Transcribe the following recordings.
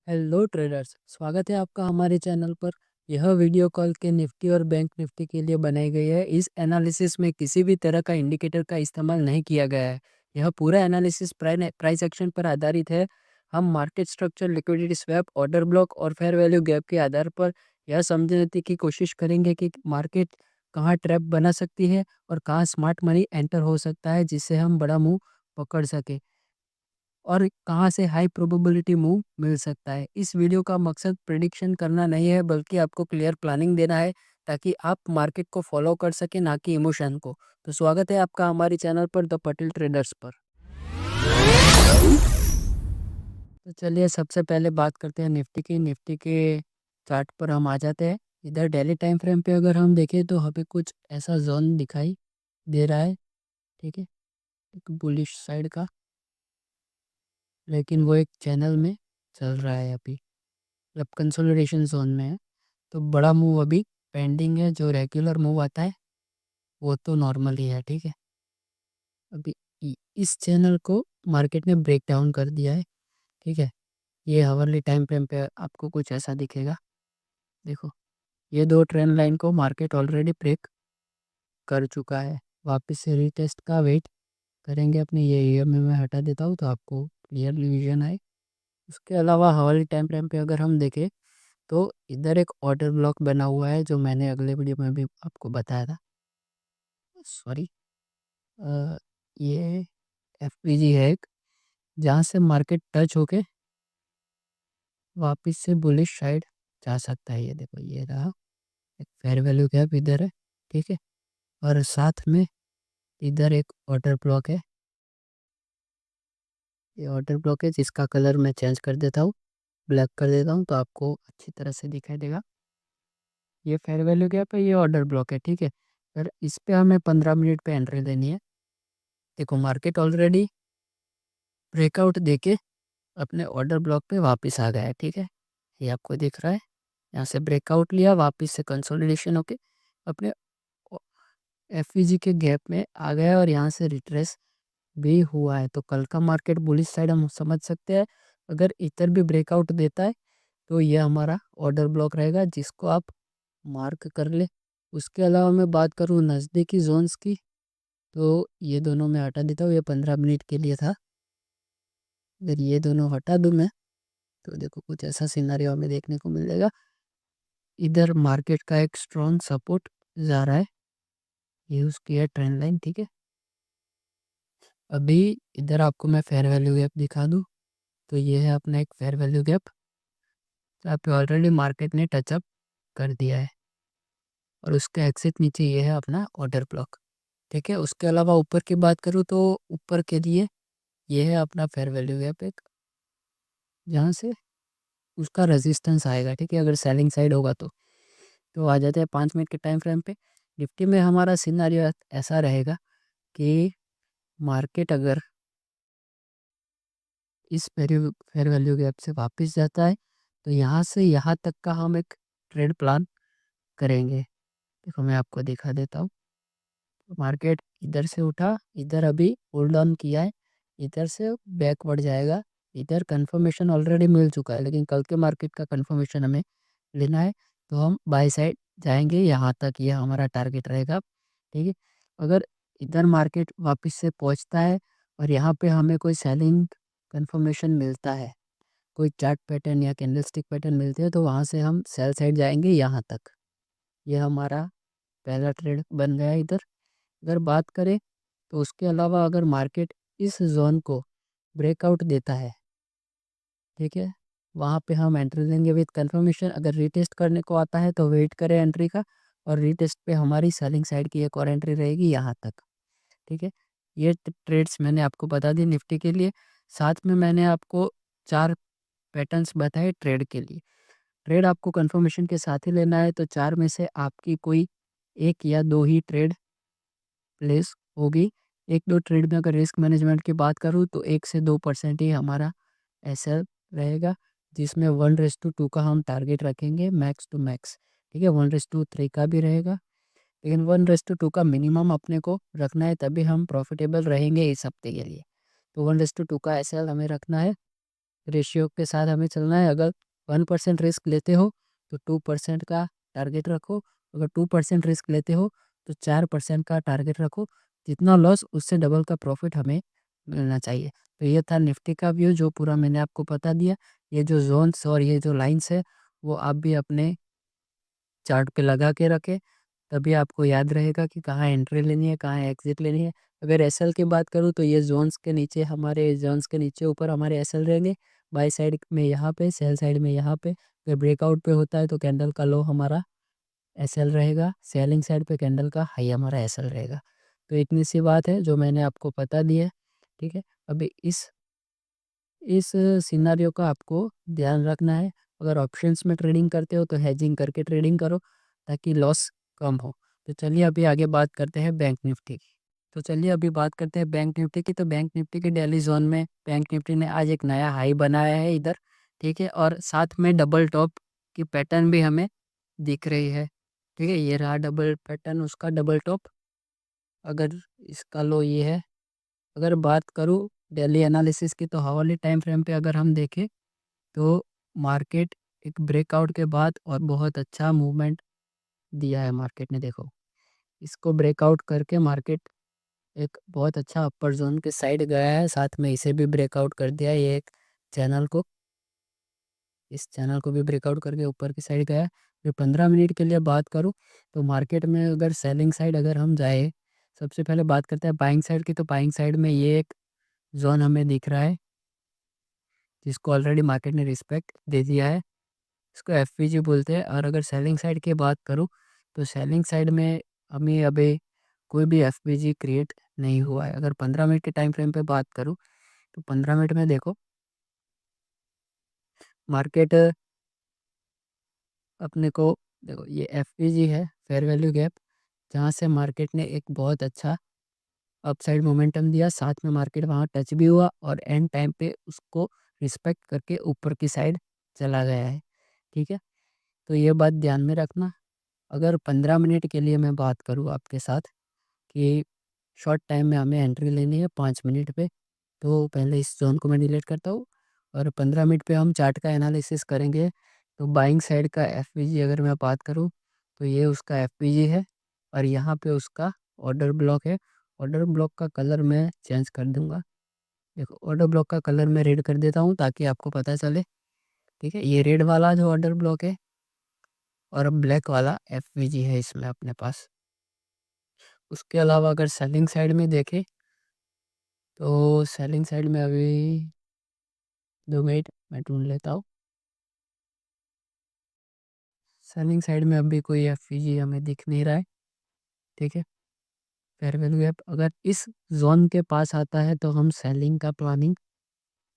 Hello traders, स्वागत है आपका हमारे चैनल पर। यह वीडियो कॉल के निफ्टी और बैंक निफ्टी के लिए बनाई गई है। इस एनालिसिस में किसी भी तरह का इंडिकेटर का इस्तेमाल नहीं किया गया है। यह पूरा एनालिसिस प्राइस एक्शन पर आधारित है। हम market structure, liquidity swap, order block और फेयर वैल्यू गैप के आधार पर यह समझने की कोशिश करेंगे कि मार्केट कहाँ ट्रैप बना सकती है और कहाँ स्मार्ट मनी एंटर हो सकता है, जिससे हम बड़ा मूव पकड़ सके और कहाँ से हाई प्रोबेबिलिटी मूव मिल सकता है। इस वीडियो का मकसद प्रिडिक्शन करना नहीं है, बल्कि आपको क्लियर प्लानिंग देना है ताकि आप मार्केट को फॉलो कर सकें, ना कि इमोशन को। तो स्वागत है आपका हमारे चैनल पर, द पटेल ट्रेडर्स पर। तो चलिए सबसे पहले बात करते हैं निफ्टी की। निफ्टी के चार्ट पर हम आ जाते हैं। इधर डेली टाइम फ्रेम पे अगर हम देखें तो हमें कुछ ऐसा जोन दिखाई दे रहा है, ठीक है, एक बुलिश साइड का, लेकिन वो एक चैनल में चल रहा है अभी, मतलब कंसोलिडेशन जोन में है। तो बड़ा मूव अभी पेंडिंग है। जो रेगुलर मूव आता है वो तो नॉर्मल ही है, ठीक है। अभी इस चैनल को मार्केट ने ब्रेक डाउन कर दिया है, ठीक है। ये हावरली टाइम फ्रेम पे आपको कुछ ऐसा दिखेगा। देखो, ये दो ट्रेंड लाइन को मार्केट ऑलरेडी ब्रेक कर चुका है। वापस से रीटेस्ट का वेट करेंगे अपने। ये ईएमए में हटा देता हूँ तो आपको क्लियर विजन आए। उसके अलावा हावरली टाइम फ्रेम पे अगर हम देखें तो इधर एक ऑर्डर ब्लॉक बना हुआ है, जो मैंने अगले वीडियो में भी आपको बताया था। सॉरी, ये एफपीजी है एक, जहाँ से मार्केट टच होके वापस से बुलिश साइड जा सकता है। ये देखो, ये रहा एक फेयर वैल्यू गैप इधर है, ठीक है। और साथ में इधर एक ऑर्डर ब्लॉक है। ये ऑर्डर ब्लॉक है जिसका कलर मैं चेंज कर देता हूँ, ब्लैक कर देता हूँ, तो आपको अच्छी तरह से दिखाई देगा। ये फेयर वैल्यू गैप है, ये ऑर्डर ब्लॉक है, ठीक है। फिर इस पे हमें 15 मिनट पे एंट्री लेनी है। देखो, मार्केट ऑलरेडी ब्रेकआउट देके अपने ऑर्डर ब्लॉक पे वापस आ गया है, ठीक है। ये आपको दिख रहा है। यहाँ से ब्रेकआउट लिया, वापस से कंसोलिडेशन होके अपने एफईजी के गैप में आ गया और यहाँ से रिट्रेस भी हुआ है। तो कल का मार्केट बुलिश साइड हम समझ सकते हैं। अगर इधर भी ब्रेकआउट देता है तो ये हमारा ऑर्डर ब्लॉक रहेगा, जिसको आप मार्क कर ले। उसके अलावा मैं बात करूँ नज़दीकी जोन्स की, तो ये दोनों मैं हटा देता हूँ। ये 15 मिनट के लिए था। अगर ये दोनों हटा दूँ मैं, तो देखो कुछ ऐसा सिनारियो हमें देखने को मिल जाएगा। इधर मार्केट का एक स्ट्रॉन्ग सपोर्ट जा रहा है, ये उसकी है ट्रेंड लाइन, ठीक है। अभी इधर आपको मैं फेयर वैल्यू गैप दिखा दूँ, तो ये है अपना एक फेयर वैल्यू गैप, जहाँ पे ऑलरेडी मार्केट ने टचअप कर दिया है। और उसका एक्सिट नीचे ये है अपना ऑर्डर ब्लॉक, ठीक है। उसके अलावा ऊपर की बात करूँ तो ऊपर के लिए ये है अपना फेयर वैल्यू गैप एक, जहाँ से उसका रेजिस्टेंस आएगा, ठीक है, अगर सेलिंग साइड होगा तो आ जाते हैं 5 मिनट के टाइम फ्रेम पे। निफ्टी में हमारा सिनारियो ऐसा रहेगा कि मार्केट अगर इस फेयर वैल्यू गैप से वापस जाता है तो यहाँ से यहाँ तक का हम एक ट्रेड प्लान करेंगे। देखो, मैं आपको दिखा देता हूँ। मार्केट इधर से उठा, इधर अभी होल्ड ऑन किया है, इधर से बैकवर्ड जाएगा। इधर कंफर्मेशन ऑलरेडी मिल चुका है, लेकिन कल के मार्केट का कंफर्मेशन हमें लेना है। तो हम बाय साइड जाएंगे यहाँ तक, ये हमारा टारगेट रहेगा, ठीक है। अगर इधर मार्केट वापस से पहुँचता है और यहाँ पे हमें कोई सेलिंग कंफर्मेशन मिलता है, कोई चार्ट पैटर्न या कैंडलस्टिक पैटर्न मिलते हैं, तो वहाँ से हम सेल साइड जाएंगे यहाँ तक। ये हमारा पहला ट्रेड बन गया इधर। अगर बात करें तो उसके अलावा अगर मार्केट इस जोन को ब्रेकआउट देता है, ठीक है, वहाँ पे हम एंट्री लेंगे विद कंफर्मेशन। अगर रीटेस्ट करने को आता है तो वेट करें एंट्री का, और रीटेस्ट पे हमारी सेलिंग साइड की एक और एंट्री रहेगी यहाँ तक, ठीक है। ये ट्रेड्स मैंने आपको बता दी निफ्टी के लिए। साथ में मैंने आपको 4 पैटर्न्स बताए ट्रेड के लिए। ट्रेड आपको कंफर्मेशन के साथ ही लेना है, तो 4 में से आपकी कोई एक या दो ही ट्रेड प्लेस होगी। एक दो ट्रेड में अगर रिस्क मैनेजमेंट की बात करूँ तो 1 से 2% ही हमारा एसएल रहेगा, जिसमें 1:2 का हम टारगेट रखेंगे मैक्स टू मैक्स, ठीक है। 1:3 का भी रहेगा, लेकिन 1:2 का मिनिमम अपने को रखना है, तभी हम प्रॉफिटेबल रहेंगे इस हफ्ते के लिए। तो 1:2 का एसएल हमें रखना है। रेशियो के साथ हमें चलना है। अगर 1% रिस्क लेते हो तो 2% का टारगेट रखो, अगर 2% रिस्क लेते हो तो 4% का टारगेट रखो। जितना लॉस उससे डबल का प्रॉफिट हमें मिलना चाहिए। तो ये था निफ्टी का व्यू जो पूरा मैंने आपको बता दिया। ये जो जोन्स और ये जो लाइंस है वो आप भी अपने चार्ट पे लगा के रखें, तभी आपको याद रहेगा कि कहाँ एंट्री लेनी है, कहाँ एग्जिट लेनी है। अगर एसएल की बात करूँ तो ये जोन्स के नीचे, हमारे जोन्स के नीचे ऊपर हमारे एसएल रहेंगे। बाई साइड में यहाँ पे, सेल साइड में यहाँ पे। अगर ब्रेकआउट पे होता है तो कैंडल का लो हमारा एसएल रहेगा, सेलिंग साइड पे कैंडल का हाई हमारा एसएल रहेगा। तो इतनी सी बात है जो मैंने आपको बता दी है। ठीक है, अभी इस सिनारियो का आपको ध्यान रखना है। अगर ऑप्शंस में ट्रेडिंग करते हो तो हेजिंग करके ट्रेडिंग करो ताकि लॉस कम हो। तो चलिए अभी आगे बात करते हैं बैंक निफ्टी की। तो चलिए अभी बात करते हैं बैंक निफ्टी की। तो बैंक निफ्टी के डेली जोन में बैंक निफ्टी ने आज एक नया हाई बनाया है इधर। ठीक है, और साथ में डबल टॉप की पैटर्न भी हमें दिख रही है। ठीक है, ये रहा डबल पैटर्न उसका, डबल टॉप। अगर इसका लो ये है। अगर बात करूँ डेली एनालिसिस की तो हवाली टाइम फ्रेम पे अगर हम देखें तो मार्केट एक ब्रेकआउट के बाद और बहुत अच्छा मूवमेंट दिया है मार्केट ने। देखो, इसको ब्रेकआउट करके मार्केट एक बहुत अच्छा अपर जोन के साइड गया है, साथ में इसे भी ब्रेकआउट कर दिया है। ये एक चैनल को, इस चैनल को भी ब्रेकआउट करके ऊपर की साइड गया है। फिर 15 मिनट के लिए बात करूँ तो मार्केट में अगर सेलिंग साइड अगर हम जाए, सबसे पहले बात करते हैं बाइंग साइड की। तो बाइंग साइड में ये एक जोन हमें दिख रहा है जिसको ऑलरेडी मार्केट ने रिस्पेक्ट दे दिया है, इसको एफवीजी बोलते हैं। और अगर सेलिंग साइड की बात करूँ तो सेलिंग साइड में हमें अभी कोई भी एफवीजी क्रिएट नहीं हुआ है। अगर 15 मिनट के टाइम फ्रेम पे बात करूँ तो 15 मिनट में देखो मार्केट अपने को, देखो ये एफवीजी है, फेयर वैल्यू गैप, जहाँ से मार्केट ने एक बहुत अच्छा अपसाइड मोमेंटम दिया। साथ में मार्केट वहाँ टच भी हुआ और एंड टाइम पे उसको रिस्पेक्ट करके ऊपर की साइड चला गया है। ठीक है, तो ये बात ध्यान में रखना। अगर 15 मिनट के लिए मैं बात करूँ आपके साथ कि शॉर्ट टाइम में हमें एंट्री लेनी है 5 मिनट पे, तो पहले इस जोन को मैं डिलीट करता हूँ और 15 मिनट पे हम चार्ट का एनालिसिस करेंगे। तो बाइंग साइड का एफवीजी अगर मैं बात करूँ तो ये उसका एफवीजी है और यहाँ पे उसका ऑर्डर ब्लॉक है। ऑर्डर ब्लॉक का कलर मैं चेंज कर दूंगा। देखो, ऑर्डर ब्लॉक का कलर मैं रेड कर देता हूँ ताकि आपको पता चले। ठीक है, ये रेड वाला जो ऑर्डर ब्लॉक है और ब्लैक वाला एफवीजी है इसमें अपने पास। उसके अलावा अगर सेलिंग साइड में देखें तो सेलिंग साइड में अभी 2 मिनट मैं ढूंढ लेता हूँ। सेलिंग साइड में अभी कोई एफवीजी हमें दिख नहीं रहा है। ठीक है, फेयर वैल्यू गैप अगर इस जोन के पास आता है तो हम सेलिंग का प्लानिंग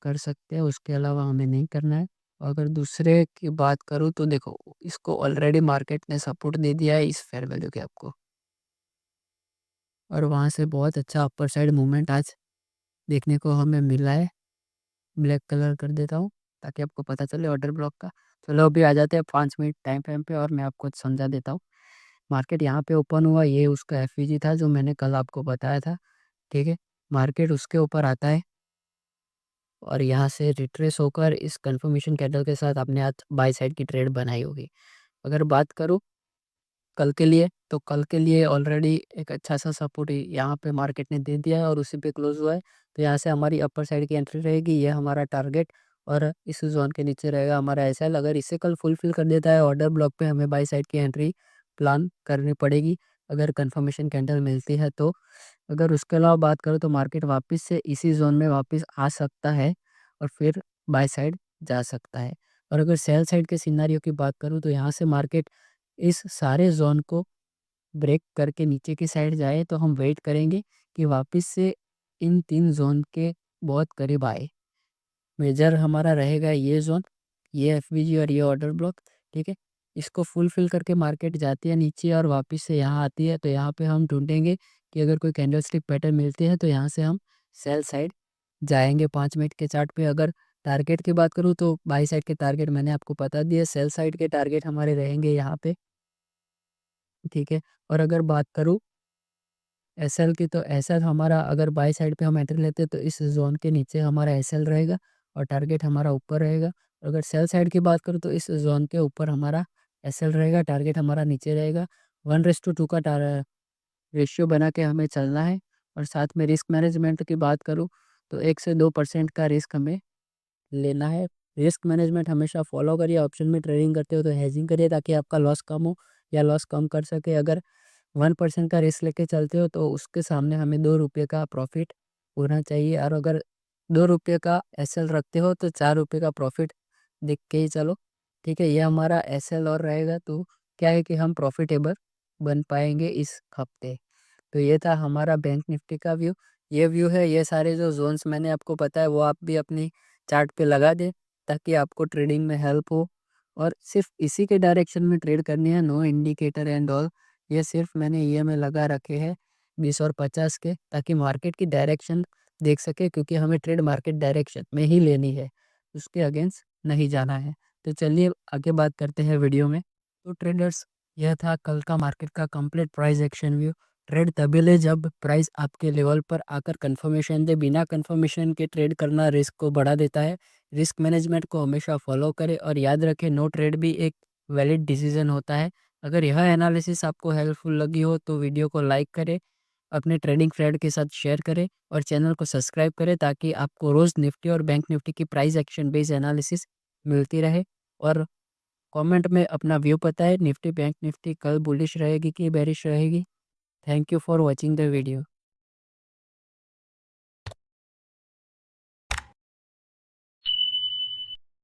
कर सकते हैं, उसके अलावा हमें नहीं करना है। और अगर दूसरे की बात करूँ तो देखो, इसको ऑलरेडी मार्केट ने सपोर्ट दे दिया है इस फेयर वैल्यू गैप को, और वहाँ से बहुत अच्छा अपर साइड मूवमेंट आज देखने को हमें मिला है। ब्लैक कलर कर देता हूँ ताकि आपको पता चले ऑर्डर ब्लॉक का। चलो अभी आ जाते हैं 5 मिनट टाइम फ्रेम पे और मैं आपको समझा देता हूँ। मार्केट यहाँ पे ओपन हुआ, ये उसका एफवीजी था जो मैंने कल आपको बताया था। ठीक है, मार्केट उसके ऊपर आता है और यहाँ से रिट्रेस होकर इस कंफर्मेशन कैंडल के साथ आपने आज बाय साइड की ट्रेड बनाई होगी। अगर बात करूँ कल के लिए तो कल के लिए ऑलरेडी एक अच्छा सा सपोर्ट यहाँ पे मार्केट ने दे दिया है और उसी पे क्लोज हुआ है। तो यहाँ से हमारी अपर साइड की एंट्री रहेगी, ये हमारा टारगेट। और इस जोन के नीचे रहेगा हमारा एसएल। अगर इसे कल फुलफिल कर देता है ऑर्डर ब्लॉक पे, हमें बाई साइड की एंट्री प्लान करनी पड़ेगी अगर कंफर्मेशन कैंडल मिलती है तो। अगर उसके अलावा बात करूँ तो मार्केट वापस से इसी जोन में वापस आ सकता है और फिर बाय साइड जा सकता है। और अगर सेल साइड के सिनारियो की बात करूँ तो यहाँ से मार्केट इस सारे जोन को ब्रेक करके नीचे की साइड जाए तो हम वेट करेंगे कि वापस से इन 3 जोन के बहुत करीब आए। मेजर हमारा रहेगा ये जोन, ये एफवीजी और ये ऑर्डर ब्लॉक। ठीक है, इसको फुलफिल करके मार्केट जाती है नीचे और वापस से यहाँ आती है, तो यहाँ पे हम ढूंढेंगे कि अगर कोई कैंडल स्टिक पैटर्न मिलती है तो यहाँ से हम सेल साइड जाएंगे 5 मिनट के चार्ट पे। अगर टारगेट की बात करूँ तो बाई साइड के टारगेट मैंने आपको बता दिया, सेल साइड के टारगेट हमारे रहेंगे यहाँ पे। ठीक है, और अगर बात करूँ एसएल की तो एसएल हमारा, अगर बाई साइड पे हम एंट्री लेते हैं तो इस जोन के नीचे हमारा एसएल रहेगा और टारगेट हमारा ऊपर रहेगा। अगर सेल साइड की बात करूँ तो इस जोन के ऊपर हमारा एसएल रहेगा, टारगेट हमारा नीचे रहेगा। 1:2 का रेशियो बना के हमें चलना है। और साथ में रिस्क मैनेजमेंट की बात करूँ तो 1 से 2% का रिस्क हमें लेना है। रिस्क मैनेजमेंट हमेशा फॉलो करिए। ऑप्शन में ट्रेडिंग करते हो तो हेजिंग करिए ताकि आपका लॉस कम हो या लॉस कम कर सके। अगर 1% का रिस्क लेके चलते हो तो उसके सामने हमें 2 रुपये का प्रॉफिट होना चाहिए। और अगर 2 रुपये का एसएल रखते हो तो 4 रुपये का प्रॉफिट देख के ही चलो। ठीक है, ये हमारा एसएल और रहेगा तो क्या है कि हम प्रॉफिटेबल बन पाएंगे इस हफ्ते। तो ये था हमारा बैंक निफ्टी का व्यू। ये व्यू है, ये सारे जो जोन्स मैंने आपको बताया वो आप भी अपनी चार्ट पे लगा दें ताकि आपको ट्रेडिंग में हेल्प हो। और सिर्फ इसी के डायरेक्शन में ट्रेड करनी है, नो इंडिकेटर एंड ऑल। ये सिर्फ मैंने ये में लगा रखे हैं 20 और 50 के, ताकि मार्केट की डायरेक्शन देख सके, क्योंकि हमें ट्रेड मार्केट डायरेक्शन में ही लेनी है, उसके अगेंस्ट नहीं जाना है। तो चलिए आगे बात करते हैं वीडियो में। तो ट्रेडर्स, यह था कल का मार्केट का complete price action view. Trade तभी ले जब प्राइस आपके लेवल पर आकर कंफर्मेशन दे। बिना कंफर्मेशन के ट्रेड करना रिस्क को बढ़ा देता है। रिस्क मैनेजमेंट को हमेशा फॉलो करें और याद रखें, नो ट्रेड भी एक वैलिड डिसीजन होता है। अगर यह एनालिसिस आपको हेल्पफुल लगी हो तो वीडियो को लाइक करें, अपने ट्रेडिंग फ्रेंड के साथ शेयर करें और चैनल को सब्सक्राइब करें ताकि आपको रोज़ निफ्टी और बैंक निफ्टी की प्राइस एक्शन बेस्ड एनालिसिस मिलती रहे। और कमेंट में अपना व्यू बताएं, निफ्टी बैंक निफ्टी कल बुलिश रहेगी कि बेरिश रहेगी। Thank you for watching the video.